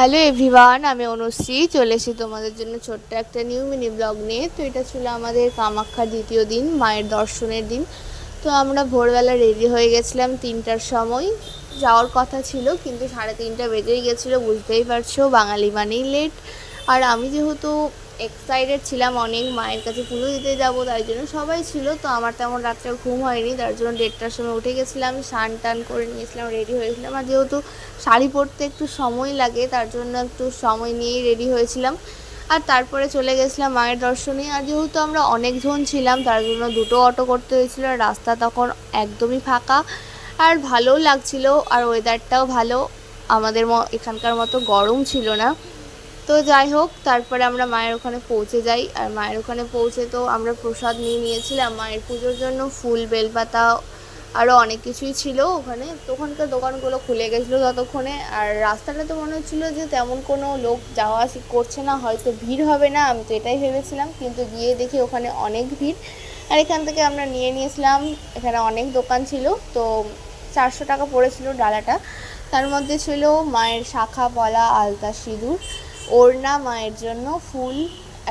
Hello everyone, আমি অনুশ্রী চলে এসেছি তোমাদের জন্য ছোট্ট একটা নিউ মিনি ব্লগ নিয়ে। তো এটা ছিল আমাদের কামাখ্যার দ্বিতীয় দিন, মায়ের দর্শনের দিন। তো আমরা ভোরবেলা রেডি হয়ে গেছিলাম 3টার সময়। যাওয়ার কথা ছিল কিন্তু 3:30 বেজেই গেছিলো, বুঝতেই পারছো বাঙালি মানেই লেট। আর আমি যেহেতু এক্সাইটেড ছিলাম অনেক, মায়ের কাছে পুজো দিতে যাবো, তাই জন্য সবাই ছিল। তো আমার তেমন রাত্রে ঘুম হয়নি, তার জন্য 1:30টার সময় উঠে গেছিলাম, স্নান টান করে নিয়েছিলাম, রেডি হয়েছিলাম। আর যেহেতু শাড়ি পরতে একটু সময় লাগে, তার জন্য একটু সময় নিয়েই রেডি হয়েছিলাম। আর তারপরে চলে গেছিলাম মায়ের দর্শনে। আর যেহেতু আমরা অনেকজন ছিলাম, তার জন্য 2টো অটো করতে হয়েছিল। আর রাস্তা তখন একদমই ফাঁকা, আর ভালোও লাগছিল, আর ওয়েদারটাও ভালো, আমাদের এখানকার মতো গরম ছিল না। তো যাই হোক, তারপরে আমরা মায়ের ওখানে পৌঁছে যাই। আর মায়ের ওখানে পৌঁছে তো আমরা প্রসাদ নিয়েছিলাম মায়ের পুজোর জন্য, ফুল, বেলপাতা, আরও অনেক কিছুই ছিল ওখানে। তো ওখানকার দোকানগুলো খুলে গেছিলো ততক্ষণে। আর রাস্তাটা তো মনে হচ্ছিলো যে তেমন কোনো লোক যাওয়া আসি করছে না, হয়তো ভিড় হবে না, আমি তো এটাই ভেবেছিলাম। কিন্তু গিয়ে দেখি ওখানে অনেক ভিড়। আর এখান থেকে আমরা নিয়েছিলাম, এখানে অনেক দোকান ছিল। তো 400 টাকা পড়েছিল ডালাটা। তার মধ্যে ছিল মায়ের শাখা, পলা, আলতা, সিঁদুর, ওড়না, মায়ের জন্য ফুল,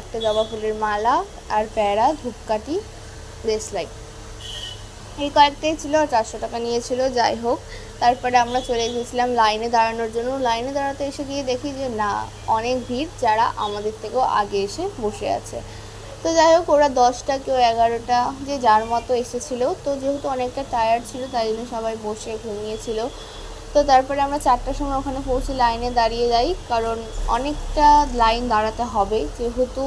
একটা জবা ফুলের মালা, আর প্যারা, ধূপকাঠি, ব্রেসলাইট, এই কয়েকটাই ছিল। আর 400 টাকা নিয়েছিল। যাই হোক, তারপরে আমরা চলে গেছিলাম লাইনে দাঁড়ানোর জন্য। লাইনে দাঁড়াতে এসে গিয়ে দেখি যে না, অনেক ভিড়, যারা আমাদের থেকেও আগে এসে বসে আছে। তো যাই হোক, ওরা 10টা কেউ 11টা, যে যার মতো এসেছিলো। তো যেহেতু অনেকটা টায়ার্ড ছিল, তাই জন্য সবাই বসে ঘুমিয়েছিল। তো তারপরে আমরা 4টার সময় ওখানে পৌঁছে লাইনে দাঁড়িয়ে যাই, কারণ অনেকটা লাইন দাঁড়াতে হবে, যেহেতু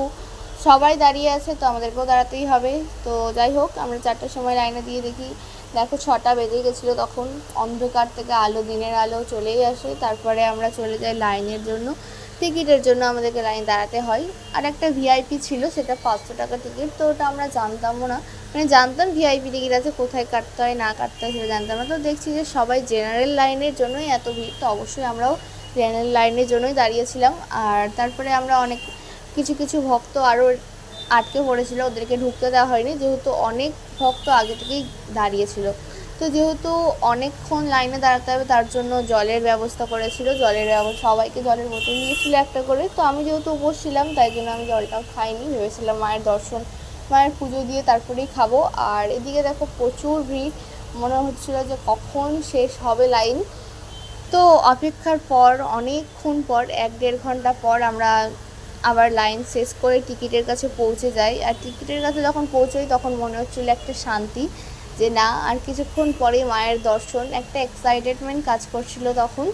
সবাই দাঁড়িয়ে আছে তো আমাদেরকেও দাঁড়াতেই হবে। তো যাই হোক, আমরা 4টার সময় লাইনে দিয়ে দেখি, দেখো 6টা বেজে গেছিলো। তখন অন্ধকার থেকে আলো, দিনের আলো চলেই আসে। তারপরে আমরা চলে যাই লাইনের জন্য, টিকিটের জন্য আমাদেরকে লাইন দাঁড়াতে হয়। আর একটা ভিআইপি ছিল, সেটা 500 টাকা টিকিট। তো ওটা আমরা জানতামও না, মানে জানতাম ভিআইপি টিকিট আছে, কোথায় কাটতে হয় না কাটতে হয় সেটা জানতাম না। তো দেখছি যে সবাই জেনারেল লাইনের জন্যই এত ভিড়, তো অবশ্যই আমরাও জেনারেল লাইনের জন্যই দাঁড়িয়েছিলাম। আর তারপরে আমরা অনেক কিছু ভক্ত আরও আটকে পড়েছিল, ওদেরকে ঢুকতে দেওয়া হয়নি, যেহেতু অনেক ভক্ত আগে থেকেই দাঁড়িয়েছিল। তো যেহেতু অনেকক্ষণ লাইনে দাঁড়াতে হবে, তার জন্য জলের ব্যবস্থা করেছিল। সবাইকে জলের বোতল দিয়েছিল একটা করে। তো আমি যেহেতু উপোস ছিলাম, তাই জন্য আমি জলটাও খাইনি, ভেবেছিলাম মায়ের দর্শন, মায়ের পুজো দিয়ে তারপরেই খাবো। আর এদিকে দেখো প্রচুর ভিড়, মনে হচ্ছিল যে কখন শেষ হবে লাইন। তো অপেক্ষার পর অনেকক্ষণ পর, 1-1.5 ঘন্টা পর আমরা আবার লাইন শেষ করে টিকিটের কাছে পৌঁছে যাই। আর টিকিটের কাছে যখন পৌঁছোই, তখন মনে হচ্ছিল একটা শান্তি, যে না আর কিছুক্ষণ পরে মায়ের দর্শন, একটা এক্সাইটেডমেন্ট কাজ করছিল তখন।